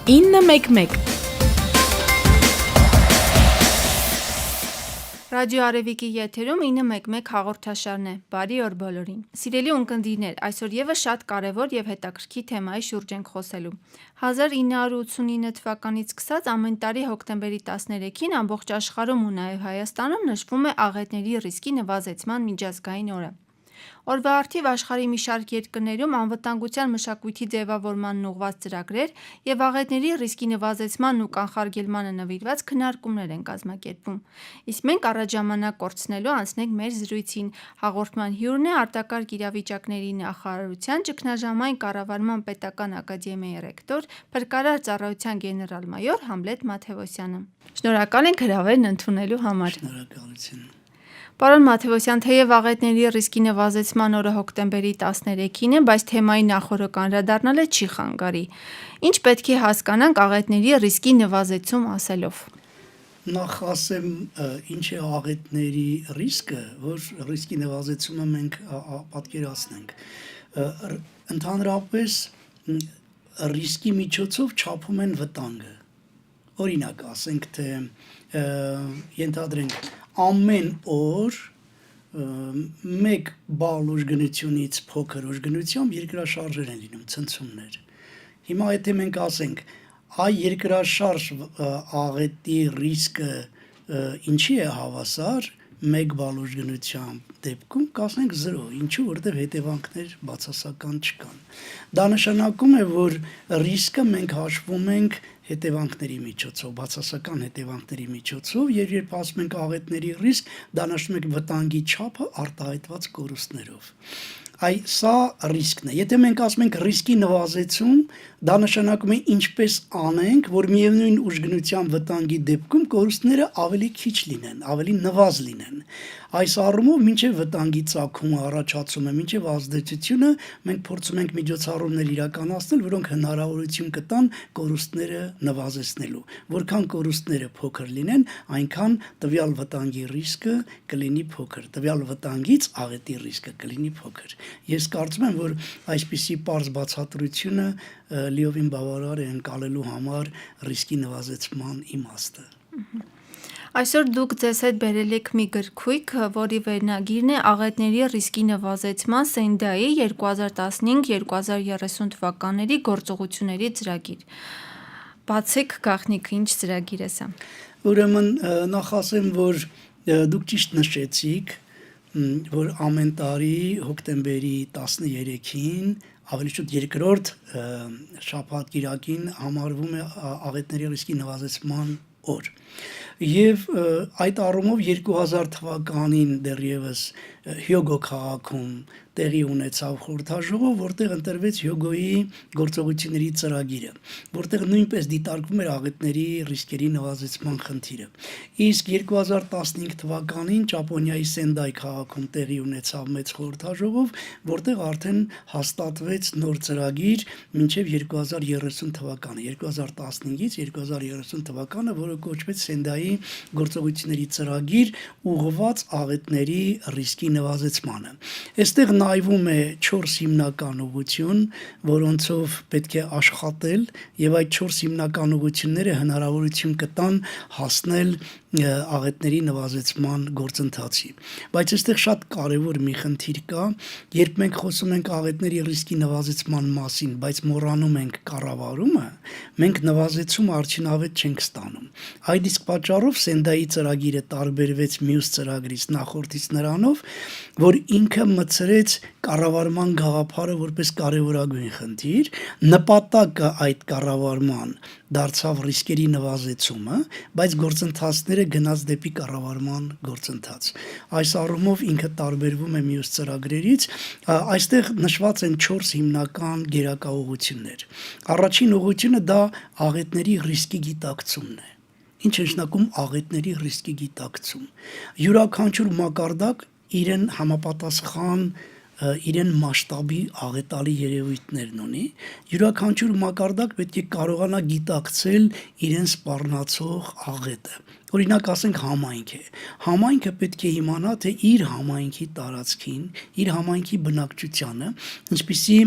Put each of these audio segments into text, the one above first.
911 Ռադիո Արևիկի եթերում 911 հաղորդաշարն է։ Բարի օր բոլորին։ Սիրելի ունկնդիրներ, այսօր եւս շատ կարևոր եւ հետաքրքիր թեմայի շուրջ ենք խոսելու։ 1989 թվականից սկսած ամեն տարի հոկտեմբերի 13-ին ամբողջ աշխարհում ու նաեւ Հայաստանում նշվում է աղետների ռիսկի նվազեցման միջազգային օրը։ Օրվա առթիվ աշխարհի մի շարք երկրներում անվտանգության մշակույթի ձևավորմանն ուղղված ծրագրեր եւ աղետների ռիսկի նվազեցմանն ու կանխարգելմանը նվիրված քննարկումներ են կազմակերպվում։ Իսկ մենք առայժմ ժամանակ կորցնելու անցնենք մեր զրույցին։ Հաղորդման հյուրն է արտակարգ իրավիճակների նախարարության ճգնաժամային կառավարման պետական ակադեմիայի ռեկտոր, փրկարար ծառայության գեներալ-մայոր Համլետ Մաթևոսյանը։ Շնորհակալ ենք հրավերն ընդունելու համար։ Շնորհակալություն։ Պարոն Մաթևոսյան, թեև աղետների ռիսկի նվազեցման օրը հոկտեմբերի 13-ին է, բայց թեմայի նախորդ անդրադառնալը չի խանգարի։ Ինչ պետք է հասկանանք աղետների ռիսկի նվազեցում ասելով։ Նախ ասեմ, ինչ է աղետների ռիսկը, որ ռիսկի նվազեցումը մենք պատկերացնենք։ Ընդհանրապես ռիսկի միջոցով չափում են վտանգը։ Օրինակ, ասենք թե ենթադրենք ամեն օր մեկ բալ ուժգնությունից փոքր ուժգնությամբ երկրաշարժեր են լինում, ցնցումներ։ Հիմա եթե մենք ասենք այ երկրաշարժ աղետի ռիսկը ինչի է հավասար մեկ բալ ուժգնությամբ դեպքում կասենք 0, ինչու, որտեղ հետևանքներ բացասական չկան։ Դա նշանակում է, որ ռիսկը մենք հաշվում ենք հետևանքների միջոցով, բացասական հետևանքների միջոցով, եւ երբ ասում ենք աղետների ռիսկ, դա նշանակում է վտանգի չափը արտահայտված կորուստներով։ Սա ռիսկն է։ Եթե մենք ասում ենք ռիսկի նվազեցում, դա նշանակում է ինչպես անենք, որ միևնույն ուժգնության վտանգի դեպքում կորուստները ավելի քիչ լինեն, ավելի նվազ լինեն։ Այս առումով մինչև վտանգի ծագումը առաջացում է, մինչև ազդեցությունը մենք փորձում ենք միջոցառումներ իրականացնել, որոնք հնարավորություն կտան կորուստները նվազեցնելու։ Որքան կորուստները փոքր լինեն, այնքան տվյալ վտանգի ռիսկը կլինի փոքր, տվյալ վտանգից աղետի ռիսկը կլինի փոքր։ Ես կարծում եմ, որ այսպիսի պարզ բացատրությունը լիովին բավարար է ընկալելու համար ռիսկի նվազեցման իմաստը։ Այսօր դուք ձեզ հետ բերել եք մի գրքույկ, որի վերնագիրն է աղետների ռիսկի նվազեցման Սենդայի 2015-2030 թվականների գործողությունների ծրագիր։ Բացեք գաղտնիքը, ինչ ծրագիր է սա։ Ուրեմն նախ ասեմ, որ դուք ճիշտ նշեցիք, որ ամեն տարի հոկտեմբերի 13-ին ավելի շուտ երկրորդ շաբաթ կիրակին համարվում է աղետների ռիսկի նվազեցման օր։ Եվ այդ առումով 2000 թվականին դեռևս Հյոգո քաղաքում տեղի ունեցավ խորհրդաժողով, որտեղ ընտրվեց Հյոգոյի գործողությունների ծրագիրը, որտեղ նույնպես դիտարկվում էր աղետների ռիսկերի նվազեցման խնդիրը։ Իսկ 2015 թվականին Ճապոնիայի Սենդայ քաղաքում տեղի ունեցավ մեծ խորհրդաժողով, որտեղ արդեն հաստատվեց նոր ծրագիր մինչև 2030 թվականը, 2015-ից 2030 թվականը, որը կոչվեց Սենդայի գործողությունների ծրագիր ուղղված աղետների ռիսկի նվազեցմանը։ Այստեղ նայվում է 4 հիմնական ուղղություն, որոնցով պետք է աշխատել, եւ այդ 4 հիմնական ուղղությունները հնարավորություն կտան հասնել աղետների նվազեցման գործընթացի։ Բայց այստեղ շատ կարևոր մի խնդիր կա, երբ մենք խոսում ենք աղետների ռիսկի նվազեցման մասին, բայց մոռանում ենք կառավարումը, մենք նվազեցումը արդյունավետ չենք ստանում։ Այդ իսկ պատճառով Սենդայի ծրագիրը տարբերվեց մյուս ծրագրից նախորդից նրանով, որ ինքը մտցրեց կառավարման գաղափարը որպես կարևորագույն խնդիր, նպատակը այդ կառավարման դարձավ ռիսկերի նվազեցումը, բայց գործընթացները գնաց դեպի կառավարման գործընթաց։ Այս առումով ինքը տարբերվում է մյուս ծրագրերից, այստեղ նշված են 4 հիմնական գերակա ուղղություններ։ Առաջին ուղղությունը դա աղետների ռիսկի գիտակցումն է։ Ինչ է նշանակում աղետների ռիսկի գիտակցում։ Յուրաքանչյուր մակարդակ իրեն համապատասխան իրեն մասշտաբի աղետալի երևույթներն ունի, յուրաքանչյուր մակարդակ պետք է կարողանա գիտակցել իրեն սպառնացող աղետը։ Օրինակ ասենք համայնք է։ Համայնքը պետք է իմանա, թե իր համայնքի տարածքին, իր համայնքի բնակչությանը ինչպիսի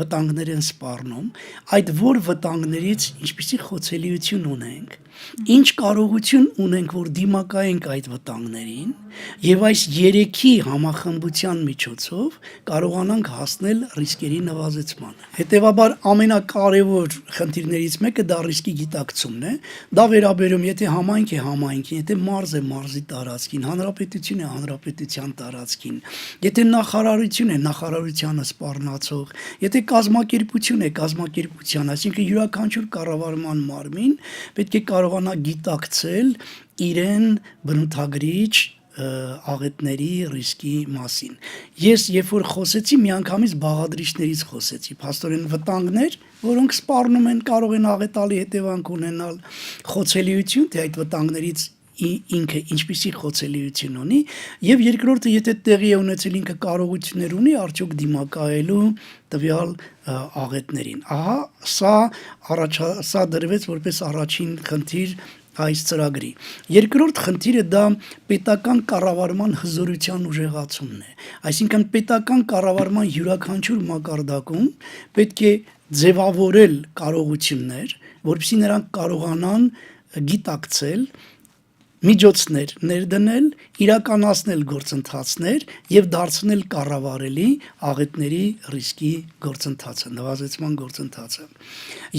վտանգներ են սպառնում, այդ որ վտանգներից ինչպիսի խոցելիություն ունենք, ինչ կարողություն ունենք, որ դիմակայենք այդ վտանգներին, եւ այս երեքի համախմբության միջոցով կարողանանք հասնել ռիսկերի նվազեցմանը։ Հետևաբար ամենակարևոր խնդիրներից մեկը դա ռիսկի գիտակցումն է։ Դա վերաբերում, եթե համայնք է համայնքին, եթե մարզ է մարզի տարածքին, հանրապետություն է հանրապետության տարածքին, եթե նախարարություն է նախարարությանը սպառնացող, եթե կազմակերպություն է կազմակերպության, այսինքն յուրաքանչյուր կառավարման մարմին պետք է կարողանա գիտակցել իրեն բնութագրիչ աղետների ռիսկի մասին։ Ես երբ որ խոսեցի, միանգամից բաղադրիչներից խոսեցի, փաստորեն վտանգներ, որոնք սպառնում են, կարող են աղետալի հետևանք ունենալ, խոցելիություն, թե այդ վտանգներից ինքը ինչպիսի խոցելիություն ունի, եւ երկրորդը, եթե տեղի է ունեցել, ինքը կարողություններ ունի արդյոք դիմակայելու տվյալ աղետներին։ Ահա սա դրվեց որպես առաջին խնդիր այս ծրագրի։ Երկրորդ խնդիրը դա պետական կառավարման հզորության ուժեղացումն է։ Այսինքն պետական կառավարման յուրաքանչյուր մակարդակում պետք է ձևավորել կարողություններ, որպեսզի նրանք կարողանան գիտակցել, միջոցներ ներդնել, իրականացնել գործընթացներ եւ դարձնել կառավարելի աղետների ռիսկի գործընթացը, նվազեցման գործընթացը։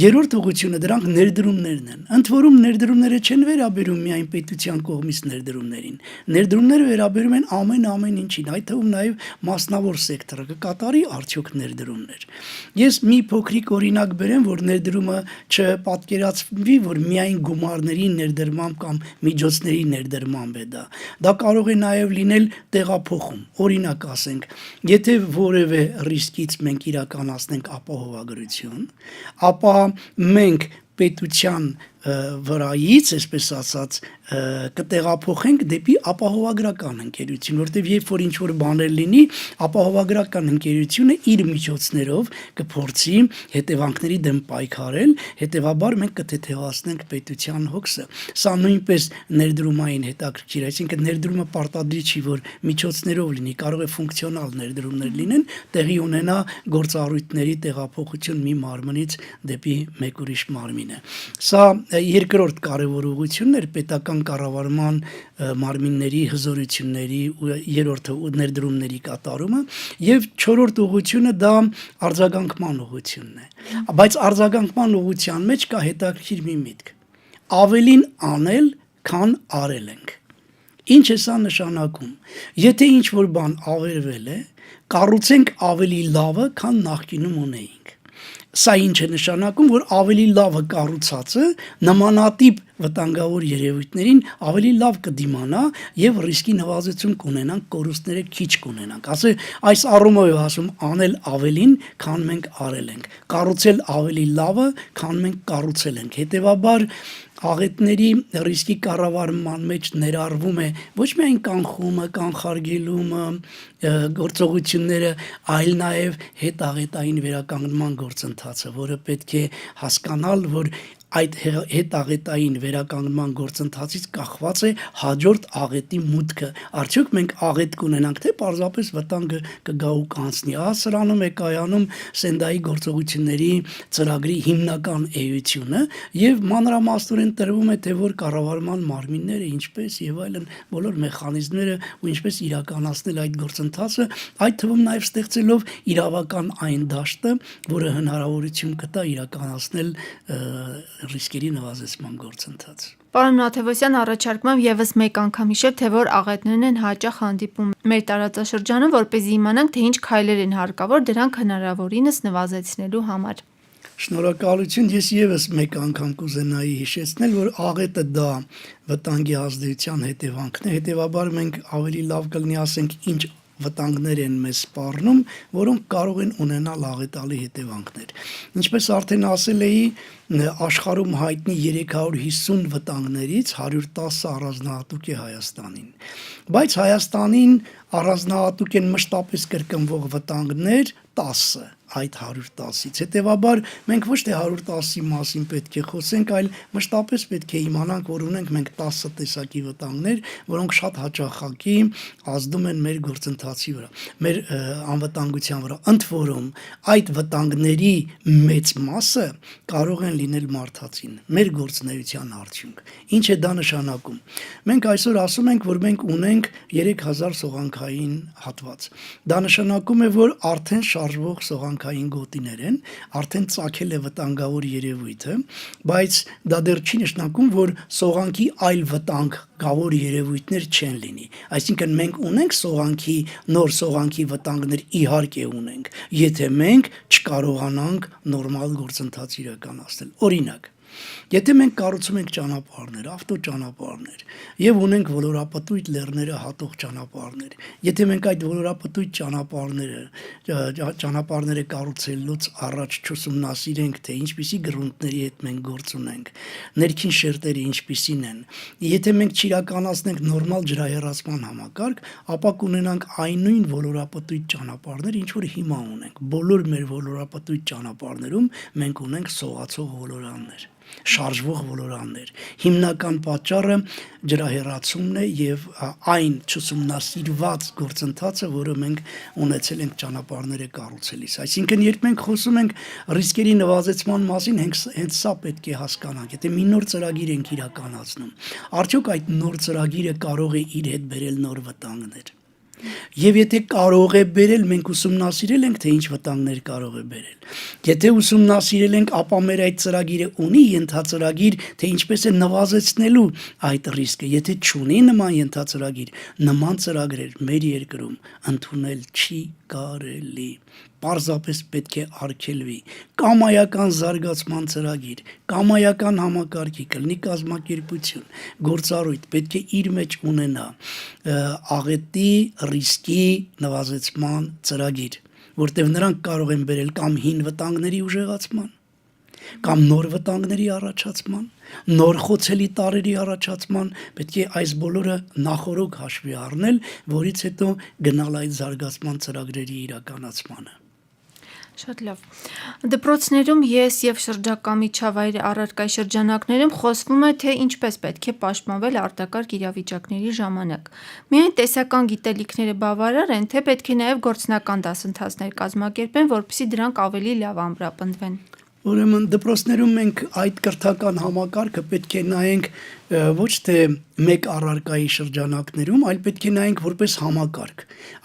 Երրորդ ուղղությունը դրանք ներդրումներն են։ Ընդ որում ներդրումները չեն վերաբերում միայն պետության կողմից ներդրումներին։ Ներդրումները վերաբերում են ամեն ինչին, այդ թվում նաեւ մասնավոր սեկտորը կկատարի արդյոք ներդրումներ։ Ես մի փոքրիկ օրինակ բերեմ, որ ներդրումը չպատկերացվի, որ միայն գումարների ներդրմամբ կամ միջոցների ներդրմամբ է դա։ Դա կարող է նաև լինել տեղափոխում։ Օրինակ ասենք, եթե որևէ ռիսկից մենք իրականացնենք ապահովագրություն, ապա մենք պետության վրայից, այսպես ասած, կտեղափոխենք դեպի ապահովագրական ընկերություն, որտեղ երբ որ ինչ-որ բաներ լինի, ապահովագրական ընկերությունը իր միջոցներով կփորձի հետևանքների դեմ պայքարել, հետևաբար մենք կթեթևացնենք պետության հոգսը։ Սա նույնպես ներդրումային հետաքրքիր, այսինքն ներդրումը պարտադիր չի, որ միջոցներով լինի, կարող է ֆունկցիոնալ ներդրումներ լինեն, տեղի ունենա գործառույթների տեղափոխություն մի մարմնից դեպի մեկ ուրիշ մարմինը։ Սա երկրորդ կարևոր ուղղությունն էր պետական կառավարման մարմինների հզորությունների երրորդը ներդրումների կատարումը, եւ չորրորդ ուղղությունը դա արձագանքման ուղղությունն է։ Բայց արձագանքման ուղղության մեջ կա հետաքրքիր մի միտք. ավելին անել, քան արել ենք։ Ինչ է սա նշանակում։ Եթե ինչ-որ բան ավերվել է, կառուցենք ավելի լավը, քան նախկինում ունեինք։ Սա ինչ է նշանակում, որ ավելի լավը կառուցածը նմանատիպ վտանգավոր երևույթներին ավելի լավ կդիմանա եւ ռիսկի նվազեցում կունենանք, կորուստները քիչ կունենանք։ Այս առումով է ասում անել ավելին, քան մենք արել ենք, կառուցել ավելի լավը, քան մենք կառուցել ենք։ Հետևաբար աղետների ռիսկի կառավարման մեջ ներառվում է ոչ միայն կանխումը, կանխարգելումը, գործողությունները, այլ նաև հետաղետային վերականգնման գործընթացը, որը պետք է հասկանալ, որ այդ հետաղետային վերականգնման գործընթացից կախված է հաջորդ աղետի մուտքը։ Արդյոք մենք աղետ կունենանք, թե պարզապես վտանգը կգա ու կանցնի։ Սրանում է կայանում Սենդայի գործողությունների ծրագրի հիմնական էությունը եւ մանրամասնորեն տրվում է, թե որ կառավարման մարմինները ինչպես եւ այլն բոլոր մեխանիզմները ու ինչպես իրականացնել այդ գործընթացը, այդ թվում նաեւ ստեղծելով իրավական այն դաշտը, որը հնարավորություն կտա իրականացնել ռիսկերի նվազեցման գործընթաց։ Պարոն Նաթևոսյան, առաջարկում եմ եւս մեկ անգամ հիշել, թե որ աղետներն են հաճախ հանդիպում մեր տարածաշրջանում, որպեսզի իմանանք, թե ինչ քայլեր են հարկավոր դրանք հնարավորինս նվազեցնելու համար։ Շնորհակալություն, ես եւս մեկ անգամ կուզենայի հիշեցնել, որ աղետը դա վտանգի ազդեցության հետևանքն է, հետևաբար մենք ավելի լավ կլինի ասենք ինչ վտանգներ են մեզ սպառնում, որոնք կարող են ունենալ աղետալի հետևանքներ։ Ինչպես արդեն ասել էի, աշխարհում հայտնի 350 վտանգներից 110 առանձնահատուկ է Հայաստանին։ Բայց Հայաստանին առանձնահատուկ են մշտապես կրկնվող վտանգներ 10, այդ 110-ից։ Հետևաբար մենք ոչ թե 110-ի մասին պետք է խոսենք, այլ մշտապես պետք է իմանանք, որ ունենք մենք 10 տեսակի վտանգներ, որոնք շատ հաճախակի ազդում են մեր գործընթացի վրա, մեր անվտանգության վրա։ Ընդ որում այդ վտանգների մեծ մասը կարող են լինել մարդածին, մեր գործունեության արդյունք։ Ինչ է դա նշանակում։ Մենք այսօր ասում ենք, որ մենք ունենք 3000 սողանքային հատված։ Դա նշանակում է, որ արդեն շարժվող սողանքային գոտիներ են, արդեն ծագել է վտանգավոր երևույթը, բայց դա դեռ չի նշանակում, որ սողանքի այլ վտանգավոր երևույթներ չեն լինի։ Այսինքն մենք ունենք նոր սողանքի վտանգներ, իհարկե ունենք, եթե մենք չկարողանանք նորմալ գործընթաց իրականացնել։ Օրինակ, եթե մենք կառուցում ենք ճանապարհներ, ավտոճանապարհներ եւ ունենք ոլորապտույտ լեռները հատող ճանապարհներ, եթե մենք այդ ոլորապտույտ ճանապարհները կառուցելուց առաջ չուսումնասիրենք, թե ինչպիսի գրունտների հետ մենք գործ ունենք, ներքին շերտերը ինչպիսին են, եթե մենք չիրականացնենք նորմալ ջրահեռացման համակարգ, ապա կունենանք այն նույն ոլորապտույտ ճանապարհներ, ինչ որ հիմա ունենք։ Բոլոր մեր ոլորապտույտ ճանապարհներում մենք ունենք սողացող ոլորաններ, շարժվող ոլորաններ։ Հիմնական պատճառը ջրահեռացումն է եւ այն չուսումնասիրված գործընթացը, որը մենք ունեցել ենք ճանապարհները կառուցելիս։ Այսինքն, երբ մենք խոսում ենք ռիսկերի նվազեցման մասին, հենց սա պետք է հասկանանք։ Եթե մի նոր ծրագիր ենք իրականացնում, արդյոք այդ նոր ծրագիրը կարող է իր հետ բերել նոր վտանգներ։ Եվ եթե կարող է բերել, մենք ուսումնասիրել ենք, թե ինչ վտանգներ կարող է բերել։ Եթե ուսումնասիրել ենք, ապա մեր այդ ծրագիրը ունի ենթածրագիր, թե ինչպես է նվազեցնելու այդ ռիսկը։ Եթե չունի նման ենթածրագիր, նման ծրագրեր մեր երկրում ընդունել չի կարելի։ Պարզապես պետք է արգելվի կամայական զարգացման ծրագիր, կամայական համակարգի, կլինի կազմակերպություն, գործառույթ պետք է իր մեջ ունենա աղետի ռիսկի նվազեցման ծրագիր, որտեղ նրանք կարող են բերել կամ հին վտանգների ուժեղացման, կամ նոր վտանգների առաջացման, նոր խոցելի տարրերի առաջացման, պետք է այս բոլորը նախօրոք հաշվի առնել, որից հետո գնալ այդ զարգացման ծրագրերի իրականացմանը։ Շատ լավ։ Դպրոցներում ես եւ շրջակա միջավայրի առարկայի շրջանակներում խոսվում է, թե ինչպես պետք է պաշտպանվել արտակարգ իրավիճակների ժամանակ։ Միայն տեսական գիտելիքները բավարար են, թե պետք է նաեւ գործնական դասընթացներ կազմակերպեն, որպեսզի դրանք ավելի լավ ամրապնդվեն։ Ուրեմն դպրոցներում մենք այդ կրթական համակարգը պետք է նայենք ոչ թե մեկ առարկայի շրջանակներում, այլ պետք է նայենք որպես համակարգ։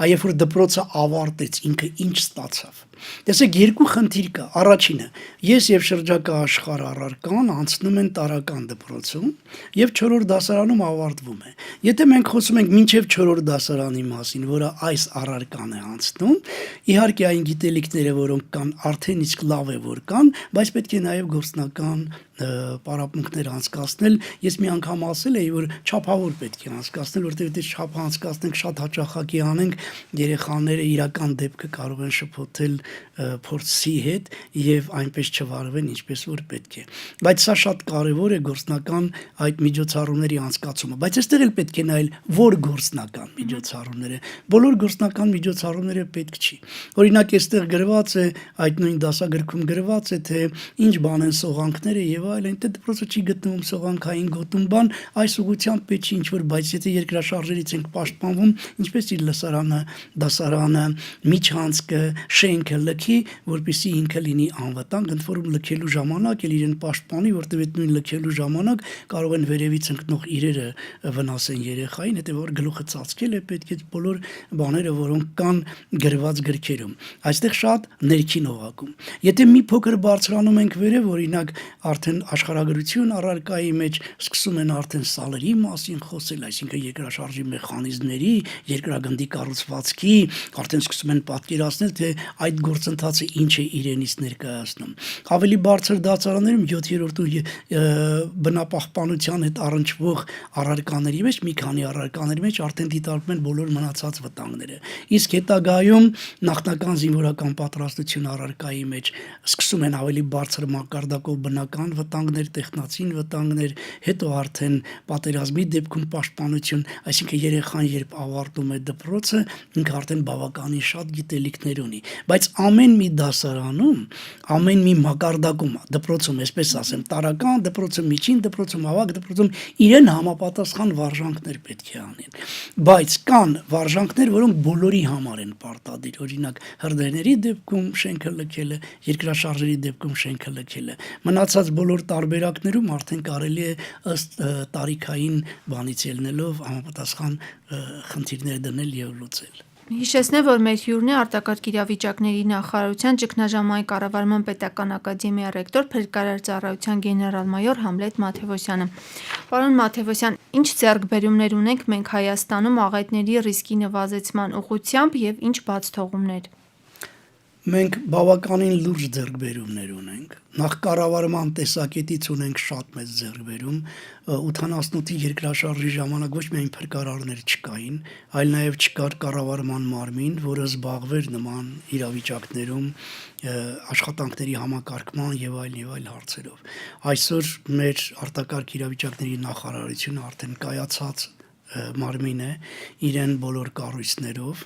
Երբ որ դպրոցը ավարտեց, ինքը ինչ ստացավ։ Տեսեք, երկու խնդիր կա։ Առաջինը, ես եւ շրջակա աշխարհ առարկան անցնում են տարական դպրոցում եւ 4-րդ դասարանում ավարտվում է։ Եթե մենք խոսում ենք մինչեւ 4-րդ դասարանի մասին, որը այս առարկան է անցնում, իհարկե այն գիտելիքները, որոնք կան, արդեն իսկ լավ է որ կան, բայց պետք է նաեւ գործնական պարապմունքներ անցկացնել։ Ես մի անգամ ասել էի, որ չափավոր պետք է անցկացնել, որտեղ եթե չափ անցկացնենք, շատ հաճախակի անենք, երեխաները իրական դեպքը կարող են շփոթել փորձի հետ եւ այնպես չվարվեն, ինչպես որ պետք է։ Բայց սա շատ կարեւոր է գործնական այդ միջոցառումների անցկացումը։ Բայց այստեղ էլ պետք է նայել, որ գործնական միջոցառումները։ Բոլոր գործնական միջոցառումները պետք չի։ Օրինակ, այստեղ գրված է, այդ նույն դասագրքում գրված է, թե ինչ բան են սողանքները եւ այլն, դե դպրոցը չի գտնվում սողանքային գոտում բան, այս ուղղությամբ պետք չի ինչ-որ, բայց եթե երկրաշարժերից ենք պաշտպանվում, ինչպես իր լսարանը, դասարանը, միջանցքը, շենքը լքի, որպեսզի ինքը լինի անվտանգ, ընդ որում լքելու ժամանակ էլ իրեն պաշտպանի, որտեղ այդ նույն լքելու ժամանակ կարող են վերևից ընկնող իրերը վնասեն երեխային, հետո որ գլուխը ծածկել է, պետք է բոլոր բաները, որոնք կան գրված գրքերում։ Այստեղ շատ ներքին օղակում։ Եթե մի փոքր բարձրանում ենք վերև, օրինակ արդեն աշխարհագրություն առարկայի մեջ սկսում են արդեն սալերի մասին խոսել, այսինքն երկրաշարժի մեխանիզմների, երկրագնդի կառուցվածքի, արդեն սկսում են պատկերացնել, թե այդ գործընթացը ինչ է իրենից ներկայացնում։ Ավելի բարձր դասարաններում 7-րդ ու բնապահպանության հետ առնչվող առարկաների մեջ, մի քանի առարկաների մեջ արդեն դիտարկվում են բոլոր մնացած վտանգները։ Իսկ հետագայում նախնական զինվորական պատրաստություն առարկայի մեջ սկսում են ավելի բարձր մակարդակով բնական վտանգներ, տեխնացին վտանգներ, հետո արդեն պատերազմի դեպքում պաշտպանություն, այսինքն երեխան երբ ավարտում է դպրոցը, ինքը արդեն բավականին շատ գիտելիքներ ունի, բայց ամեն մի դասարանում, ամեն մի մակարդակում, դպրոցում, այսպես ասեմ, տարական դպրոցում, միջին դպրոցում, ավագ դպրոցում իրեն համապատասխան վարժանքներ պետք է անեն, բայց կան վարժանքներ, որոնք բոլորի համար են պարտադիր, օրինակ հրդեհների դեպքում շենքը լքելը, երկրաշարժերի դեպքում շենքը լքելը, մնացած բոլոր տարբերակներում արդեն կարելի է ըստ տարիքային բանից ելնելով համապատասխան խնդիրներ դնել եւ լուծել։ Հիշեցնեմ, որ մեր հյուրն է արտակարգ իրավիճակների նախարարության ճգնաժամային կառավարման պետական ակադեմիայի ռեկտոր, փրկարար ծառայության գեներալ-մայոր Համլետ Մաթևոսյանը։ Պարոն Մաթևոսյան, ինչ ձեռքբերումներ ունենք մենք Հայաստանում աղետների ռիսկի նվազեցման ուղղությամբ եւ ինչ բացթողումներ։ Մենք բավականին լուրջ ձեռքբերումներ ունենք։ Նախ կառավարման տեսակետից ունենք շատ մեծ ձեռքբերում։ 88-ի երկրաշարժի ժամանակ ոչ միայն փրկարարներ չկային, այլ նաև չկար կառավարման մարմին, որը զբաղվեր նման իրավիճակներում աշխատանքների համակարգման եւ այլ հարցերով։ Այսօր մեր արտակարգ իրավիճակների նախարարությունը արդեն կայացած մարմին է, իրեն բոլոր կառույցներով,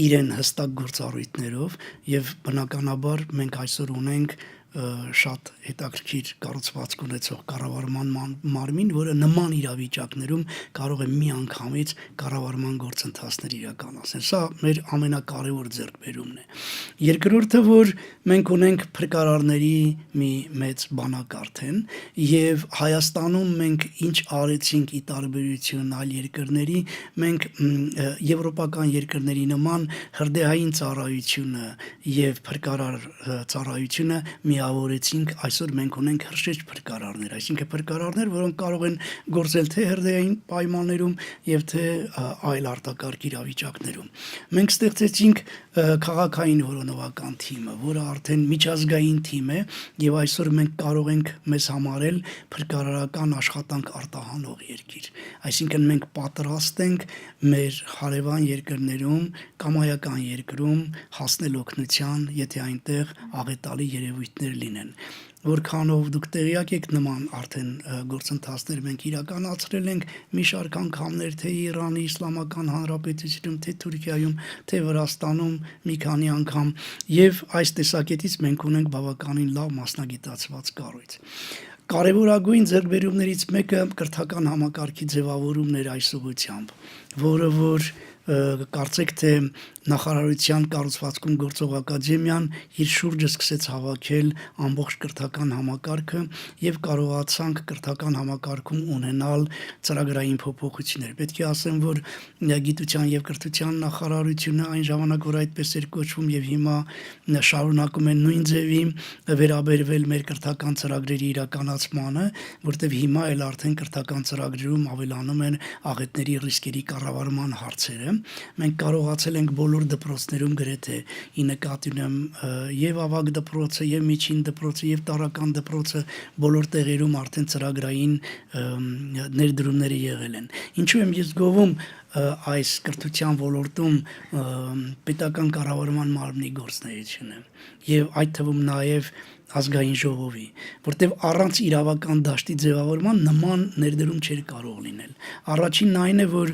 իրեն հստակ գործառույթներով եւ բնականաբար մենք այսօր ունենք շատ հետաքրքիր կառուցվածք ունեցող կառավարման մարմին, որը նման իրավիճակներում կարող է միանգամից կառավարման գործընթացներ իրականացնել։ Սա մեր ամենակարևոր ձեռքբերումն է։ Երկրորդը, որ մենք ունենք փրկարարների մի մեծ բանակ արդեն եւ Հայաստանում մենք ինչ արեցինք ի տարբերություն այլ երկրների, մենք եվրոպական երկրների նման հրդեհային ծառայությունը եւ փրկարար ծառայությունը միավորեցինք, այսօր մենք ունենք հրշեջ փրկարարներ, այսինքն փրկարարներ, որոնք կարող են գործել թե հրդեհային պայմաններում եւ թե այլ արտակարգ իրավիճակներում։ Մենք ստեղծեցինք քաղաքային որոնողական թիմը, որը արդեն միջազգային թիմ է եւ այսօր մենք կարող ենք մեզ համարել փրկարարական աշխատանք արտահանող երկիր։ Այսինքն մենք պատրաստ ենք մեր հարևան երկրներում, կամայական երկրում հասնել օգնության, եթե այնտեղ աղետալի երևույթներ լինեն։ Որքանով դուք տեղյակ եք նման արդեն գործընթացներ մենք իրականացրել ենք մի շարք անգամներ թե Իրանի Իսլամական Հանրապետությունում, թե Թուրքիայում, թե Վրաստանում մի քանի անգամ եւ այս տեսակետից մենք ունենք բավականին լավ մասնագիտացված կառույց։ Կարևորագույն ձեռքբերումներից մեկը կրթական համակարգի ձևավորումն էր այս ուղղությամբ, որը որ կարծեք թե նախարարության կառուցվածքում գործող ակադեմիան իր շուրջը սկսեց հավաքել ամբողջ կրթական համակարգը եւ կարողացանք կրթական համակարգում ունենալ ծրագրային փոփոխություններ։ Պետք է ասեմ, որ գիտության եւ կրթության նախարարությունը այն ժամանակ, որ այդպես էր կոչվում եւ հիմա շարունակում է նույն ձևի վերաբերվել մեր կրթական ծրագրերի իրականացմանը, որտեղ հիմա էլ արդեն կրթական ծրագրերում ավելանում են աղետների ռիսկերի կառավարման հարցերը։ Մենք կարողացել ենք բոլոր դպրոցներում գրեթե ի նկատի ունեմ եւ ավագ դպրոցը եւ միջին դպրոցը եւ տարրական դպրոցը բոլոր տեղերում արդեն ծրագրային ներդրումները եղել են։ Ինչու եմ ես գովում այս կրթության ոլորտում պետական կառավարման մարմնի գործունեությունը եւ այդ թվում նաեւ ազգային ժողովի, որտեղ առանց իրավական դաշտի ձևավորման նման ներդրում չէր կարող լինել։ Առաջինն այն է, որ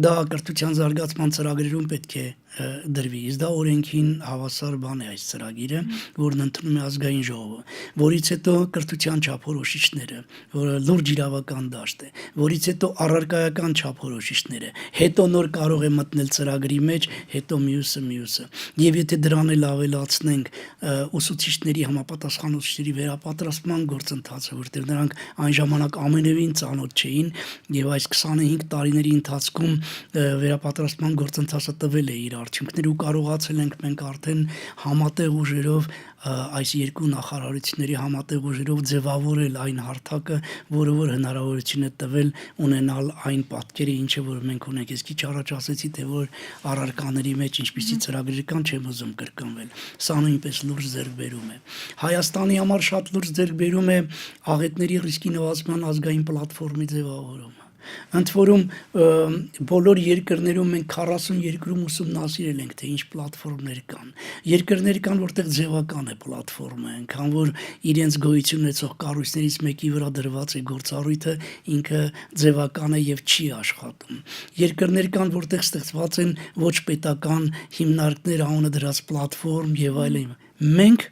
դա կրթության զարգացման ծրագրերում պետք է դրվի, իսկ դա օրենքին հավասար բան է այս ծրագիրը, որն ընդունում է ազգային ժողովը, որից հետո կրթության չափորոշիչները, որը լուրջ իրավական դաշտ է, որից հետո առարկայական չափորոշիչները, հետո նոր կարող է մտնել ծրագրի մեջ, հետո մյուսը։ Եվ եթե դրան էլ ավելացնենք ուսուցիչների համապատասխան ուսուցիչների վերապատրաստման գործընթացը, որտեղ նրանք այն ժամանակ ամենևին ծանոթ չէին եւ այս 25 տարիների ընթացքում վերապատրաստման գործընթացը տվել է իր արդյունքները ու կարողացել ենք մենք արդեն համատեղ ուժերով այս երկու նախարարությունների համատեղ ուժերով ձևավորել այն հարթակը, որը որ հնարավորություն է տվել ունենալ այն պատկերը, ինչը որ մենք ունենք։ Ես քիչ առաջ ասեցի, թե որ առարկաների մեջ ինչպիսի ծրագրեր կան, չեմ ուզում կրկնվել։ Սա նույնպես լուրջ ձեռքբերում է։ Հայաստանի համար շատ լուրջ ձեռքբերում է աղետների ռիսկի նվազման ազգային պլատֆորմի ձևավորումը, Ընդ որում բոլոր երկրներում մենք 40 երկրում ուսումնասիրել ենք, թե ինչ պլատֆորմներ կան։ Երկրներ կան, որտեղ ձևական է պլատֆորմը, այնքան որ իրենց գոյություն ունեցող կառույցներից մեկի վրա դրված է գործառույթը, ինքը ձևական է եւ չի աշխատում։ Երկրներ կան, որտեղ ստեղծված են ոչ պետական հիմնարկներ, անունը դրած պլատֆորմ եւ այլն։ Մենք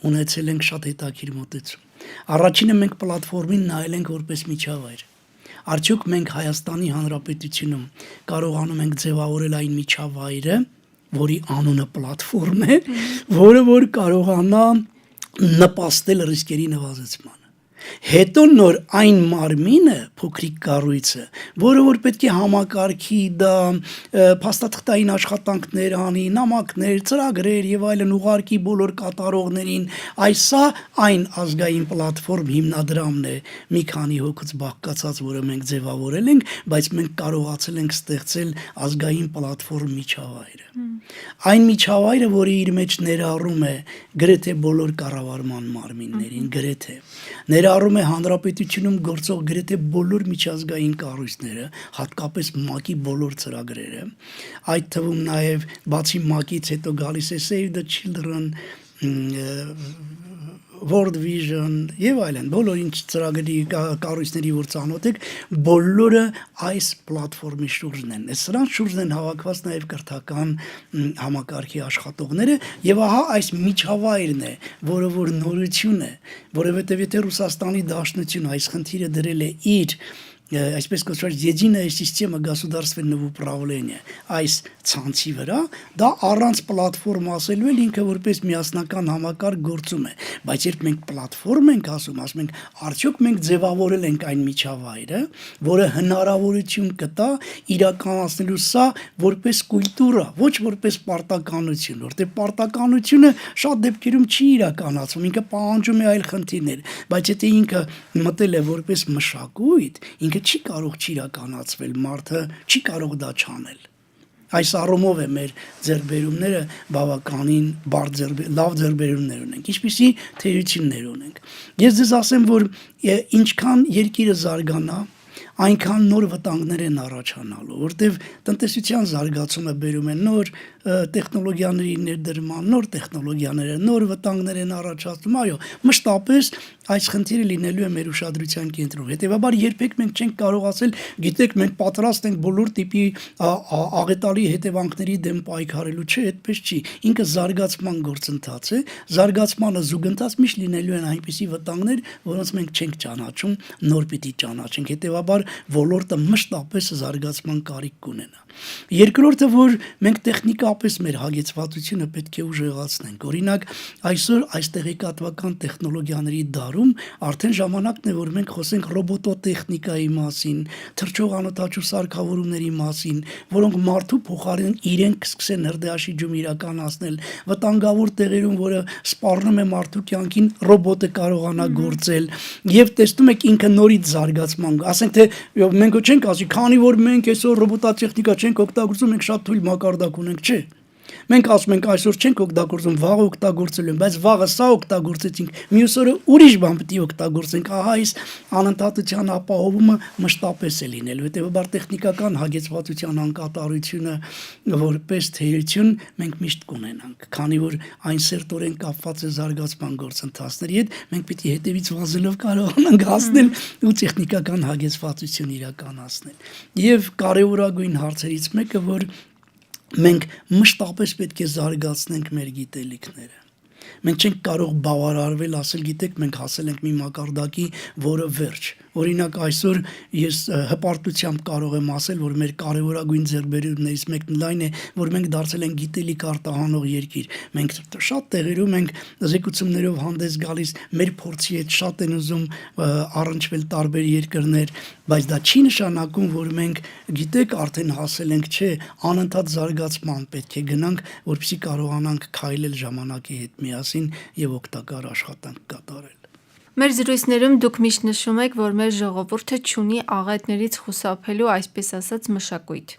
ունեցել ենք շատ հետաքրքիր մոտեցում։ Առաջինը մենք պլատֆորմին նայել ենք որպես միջավայր։ Արդյոք մենք Հայաստանի Հանրապետությունում կարողանում ենք ձևավորել այն միջավայրը, որի անունը պլատֆորմ է, որը որ կարողանա նպաստել ռիսկերի նվազեցմանը։ Հետո նոր այն մարմինը, փոքրիկ կառույցը, որը որ պետք է համակարգի դա փաստաթղթային աշխատանքներ անի, նամակներ, ծրագրեր եւ այլն ուղարկի բոլոր կատարողներին, այսա այն ազգային պլատֆորմ հիմնադրամն է, մի քանի հոգուց բաղկացած, որը մենք ձևավորել ենք, բայց մենք կարողացել ենք ստեղծել ազգային պլատֆորմ միջավայրը։ Այն միջավայրը, որը իր մեջ ներառում է գրեթե բոլոր կառավարման մարմիններին, գրեթե ներառում է հանրապետությունում գործող գրեթե բոլոր միջազգային կառույցները, հատկապես ՄԱԿ-ի բոլոր ծրագրերը, այդ թվում նաև բացի ՄԱԿ-ից հետո գալիս է Save the Children, World Vision եւ այլն, բոլոր ինչ ծրագրի կառույցների որ ծանոթ եք, բոլորը այս պլատֆորմի շուրջն են։ Սրանց շուրջն են հավաքված նաև կրթական համակարգի աշխատողները եւ ահա այս միջավայրն է, որը որ նորություն է, որովհետեւ եթե Ռուսաստանի Դաշնությունը այս խնդիրը դրել է իր այսպես կոչված единая система государственного управления այս ցանցի վրա, դա առանց պլատֆորմ ասելու էլ ինքը որպես միասնական համակարգ գործում է, բայց երբ մենք պլատֆորմ ենք ասում ենք արդյոք մենք ձևավորել ենք այն միջավայրը, որը հնարավորություն կտա իրականացնելու սա որպես կուլտուրա, ոչ որպես պարտականություն, որտեղ պարտականությունը շատ դեպքերում չի իրականացվում, ինքը պահանջում է այլ խնդիրներ, բայց եթե ինքը մտել է որպես մշակույթ, ինքը չի կարող չիրականացվել, մարդը չի կարող դա չանել։ Այս առումով է մեր ձեռքբերումները բավականին լավ ձեռքբերումներ ունենք, ինչպիսի թերություններ ունենք։ Ես ձեզ ասեմ, որ ինչքան երկիրը զարգանա, այնքան նոր վտանգներ են առաջանալու, որտեղ տնտեսության զարգացումը բերում է նոր տեխնոլոգիաների ներդրման, նոր տեխնոլոգիաները, նոր վտանգներ են առաջացնում, այո, մշտապես այս խնդիրը լինելու է մեր ուշադրության կենտրոնում։ Հետևաբար երբեք մենք չենք կարող ասել, գիտեք, մենք պատրաստ ենք բոլոր տիպի աղետալի հետևանքների դեմ պայքարելու, չէ, այդպես չի։ Ինքը զարգացման գործընթաց է, զարգացմանը զուգընթաց միշտ լինելու են այնպիսի վտանգներ, որոնց մենք չենք ճանաչում, նոր պիտի ճանաչենք։ Հետևաբար ոլորտը մշտապես զարգացման կարիք կունենա։ Երկրորդը, որ մենք տեխնիկապես մեր հագեցվածությունը պետք է ուժեղացնենք։ Օրինակ, այսօր այս տեղեկատվական տեխնոլոգիաների դարում արդեն ժամանակն է, որ մենք խոսենք ռոբոտոտեխնիկայի մասին, թռչող անօդաչու սարքավորումների մասին, որոնք մարդու փոխարեն իրենք կսկսեն հրդեհաշիջում իրականացնել, վտանգավոր տեղերում, որը սպառնում է մարդու կյանքին, ռոբոտը կարողանա գործել, եւ տեսնում եք ինքը նորից զարգացման, ասենք թե մենք չենք ասի, քանի որ մենք այսօր ռոբոտոտեխնիկա չենք օգտագործում, մենք շատ թույլ մակարդակ ունենք, չէ։ Մենք ասում ենք այսօր չենք օգտագործում, վաղը օգտագործելու ենք, բայց վաղը սա օգտագործեցինք, մյուս օրը ուրիշ բան պետք է օգտագործենք, ահա այս անընդհատության ապահովումը մշտապես է լինելու, հետևաբար տեխնիկական հագեցվածության անկատարությունը որպես թերություն մենք միշտ կունենանք, քանի որ այն սերտորեն կապված է զարգացման գործընթացների հետ, մենք պիտի հետևից վազելով կարողանանք հասնել ու տեխնիկական հագեցվածություն իրականացնել։ Եվ կարևորագույն հարցերից մեկը, որ մենք մշտապես պետք է զարգացնենք մեր գիտելիքները։ Մենք չենք կարող բավարարվել, ասել, գիտեք, մենք հասել ենք մի մակարդակի, որը վերջ։ Օրինակ այսօր ես հպարտությամբ կարող եմ ասել, որ մեր կարևորագույն ձեռքբերումներից մեկն այն է, որ մենք դարձել ենք գիտելիք արտահանող երկիր։ Մենք շատ տեղերում ենք զեկուցումներով հանդես գալիս, մեր փորձի հետ շատ են ուզում առնչվել տարբեր երկրներ, բայց դա չի նշանակում, որ մենք գիտեք արդեն հասել ենք, չէ, անընդհատ զարգացման պետք է գնանք, որպեսզի կարողանանք քայլել ժամանակի հետ միասին եւ օգտակար աշխատանք կատարել։ Մեր զրույցներում դուք միշտ նշում եք, որ մեր ժողովուրդը չունի աղետներից խուսափելու, այսպես ասած, մշակույթ։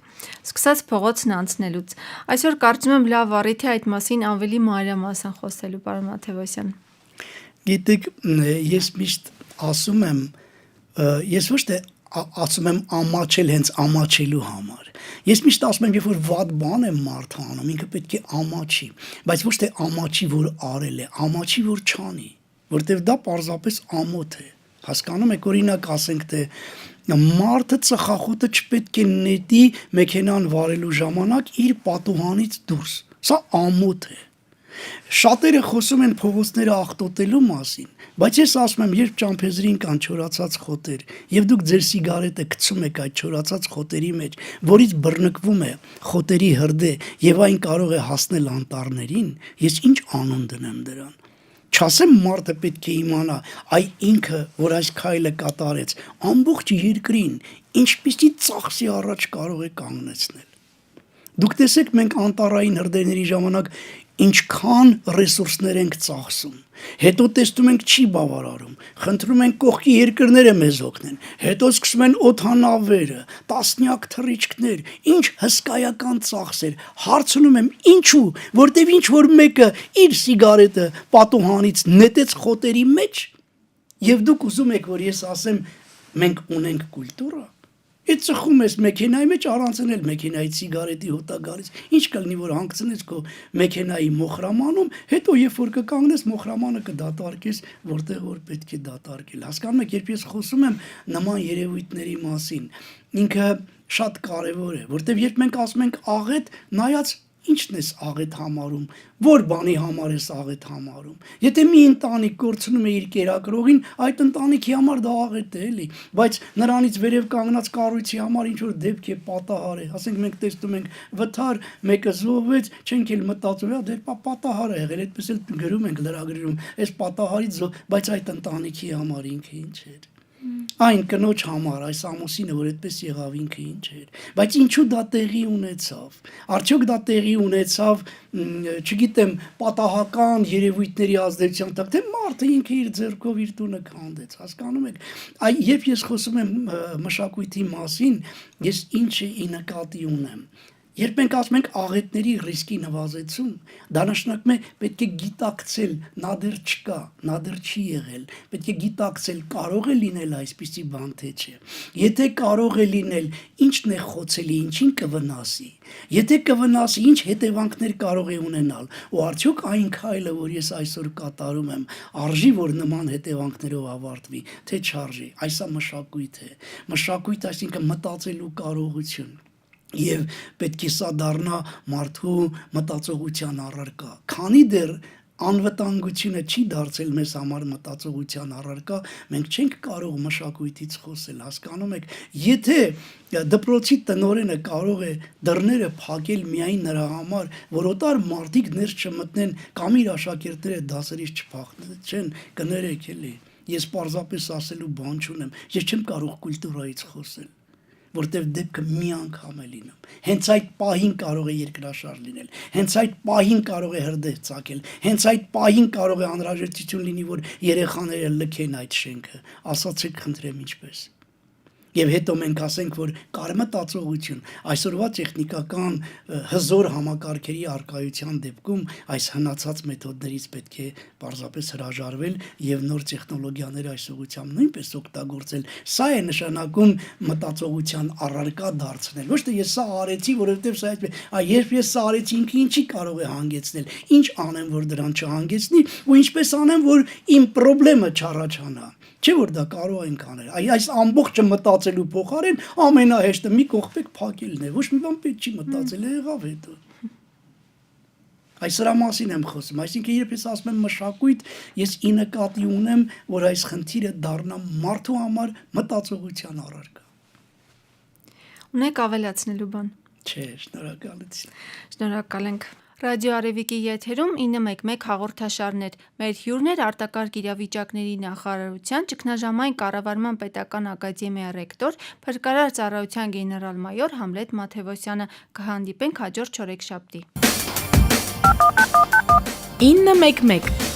Սկսած փողոցն անցնելուց։ Այսօր կարծում եմ լավ առիթ է այդ մասին ավելի մանրամասն խոսելու, պարոն Մաթևոսյան։ Գիտեք, ես միշտ ասում եմ, ես ոչ թե ասում եմ ամաչել հենց ամաչելու համար։ Ես միշտ ասում եմ, երբ որ վատ բան է մարդը անում, ինքը պետք է ամաչի, բայց ոչ թե ամաչի, որ արել է, ամաչի, որ չանի, որտեվ դա պարզապես ամոթ է։ Հասկանում եք, օրինակ ասենք թե մարդը ծխախոտը չպետք է նետի մեքենան վարելու ժամանակ իր պատուհանից դուրս։ Սա ամոթ է։ Շատերը խոսում են փողոցները աղտոտելու մասին, բայց ես ասում եմ, երբ ճամփեզրին կան չորացած խոտեր, եւ դուք ձեր սիգարետը գցում եք այդ չորացած խոտերի մեջ, որից բռնկվում է խոտերի հրդե եւ այն կարող է հասնել անտառներին, ես ինչ անուն դնեմ դրան։ Չասեմ մարդը պետք է իմանա, այ ինքը, որ այս քայլը կատարեց, ամբողջ երկրին ինչպիսի ծախսի առաջ կարող է կանգնեցնել։ Դուք տեսեք, մենք անտառային հրդեհների ժամանակ ինչքան ռեսուրսներ ենք ծախսում, հետո տեսնում ենք չի բավարարում, խնդրում ենք կողքի երկրները մեզ օգնեն, հետո սկսում են օդանավերը, տասնյակ թռիչքներ, ինչ հսկայական ծախսեր, հարցնում եմ ինչու, որտեվ ինչ որ մեկը իր սիգարետը պատուհանից նետեց խոտերի մեջ, եւ դուք ուզում եք, որ ես ասեմ, մենք ունենք կուլտուրա։ Այդ ծխում ես մեքենայի մեջ առանցնել մեքենայի սիգարետի հոտա գալիս, ինչ կլինի, որ հանգցնես քո մեքենայի մոխրամանում, հետո երբ որ կկանգնես մոխրամանը կդատարկես, որտեղ որ պետք է դատարկել։ Հասկանում եք, երբ ես խոսում եմ նման երևույթների մասին, ինքը շատ կարևոր է, որտեղ երբ մենք ասում ենք աղետ, նայած ինչն ես աղետ համարում, որ բանի համար ես աղետ համարում։ Եթե մի ընտանիք կորցնում է իր կերակրողին, այդ ընտանիքի համար դա աղետ է, էլի, բայց նրանից վերև կանգնած կառույցի համար ինչ որ դեպք է պատահար է։ Ասենք մենք տեսնում ենք վթար, մեկը զոհվեց, չենք էլ մտածում, դեր պատահար է եղել, այդպես էլ գրում ենք լրագրերում, այս պատահարից, բայց այդ ընտանիքի համար ինքը ինչ էր։ Այն կնոջ համար, այս ամուսինը, որ այդպես եղավ, ինքը ինչ էր, բայց ինչու դա տեղի ունեցավ, արդյոք դա տեղի ունեցավ, չգիտեմ, պատահական երևույթների ազդեցության տակ, թե մարդը ինքը իր ձեռքով իր տունը քանդեց, հասկանում եք, երբ ես խոսում եմ մշակույթի մասին, ես ինչ ի նկատի ունեմ, երբ մենք ասում ենք աղետների ռիսկի նվազեցում, դա նշանակում է պետք է գիտակցել, նա դեռ չկա, նա դեռ չի եղել, պետք է գիտակցել, կարող է լինել այսպիսի բան թե չէ։ Եթե կարող է լինել, ինչն է խոցելի, ինչին կվնասի։ Եթե կվնասի, ինչ հետևանքներ կարող է ունենալ, ու արդյոք այն քայլը, որ ես այսօր կատարում եմ, արժի, որ նման հետևանքներով ավարտվի, թե չարժի։ Այս է մշակույթ է։ Մշակույթ, այսինքն մտածելու կարողություն։ Եվ պետք է սա դառնա մարդու մտածողության առարկա։ Քանի դեռ անվտանգությունը չի դարձել մեզ համար մտածողության առարկա, մենք չենք կարող մշակույթից խոսել, հասկանում եք։ Եթե դպրոցի տնօրենը կարող է դռները փակել միայն նրա համար, որ օտար մարդիկ ներս չմտնեն կամ իր աշակերտները դասերից չփախչեն, կներեք էլի։ Ես պարզապես ասելու բան չունեմ, ես չեմ կարող կուլտուրայից խոսել, որտեվ դեպքը մի անգամ է լինում։ Հենց այդ պահին կարող է երկրաշարժ լինել, հենց այդ պահին կարող է հրդեհ ծագել, հենց այդ պահին կարող է անհրաժեշտություն լինի, որ երեխաները լքեն այդ շենքը։ Ասացեք, խնդրեմ, ինչպես։ Եվ հետո մենք ասենք, որ կար մտածողություն, այսօրվա տեխնիկական հզոր համակարգերի արկայության դեպքում այս հնացած մեթոդներից պետք է պարզապես հրաժարվել եւ նոր տեխնոլոգիաներ այս ուղղությամբ նույնպես օգտագործել։ Սա է նշանակում մտածողության առարկա դարձնել։ Ոչ թե ես սա արեցի, որովհետեւ սա այդպես, երբ ես սա արեցի, ինքը ինչի կարող է հանգեցնել, ինչ անեմ, որ դրան չհանգեցնի, ու ինչպես անեմ, որ իմ խնդրը չառաջանա։ Չէ՞ որ դա կարող ենք անել։ Այս ամբողջը մտածելու փոխարեն ամենահեշտը մի կողպեք փակելն է։ Ոչ մի բան պետք չի մտածել, եղավ հետո։ Այս սրա մասին եմ խոսում, այսինքն երբ ես ասում եմ մշակույթ, ես ի նկատի ունեմ, որ այս խնդիրը դառնա մարդու համար մտածողության առարկա։ Ունեք ավելացնելու բան։ Չէ, շնորհակալություն։ Շնորհակալ ենք։ Ռադիո Արևիկի եթերում 911 հաղորդաշարն էր։ Մեր հյուրն էր արտակարգ իրավիճակների նախարարության ճգնաժամային կառավարման պետական ակադեմիայի ռեկտոր, փրկարար ծառայության գեներալ-մայոր Համլետ Մաթևոսյանը։ Կհանդիպենք հաջորդ չորեքշաբթի։ 911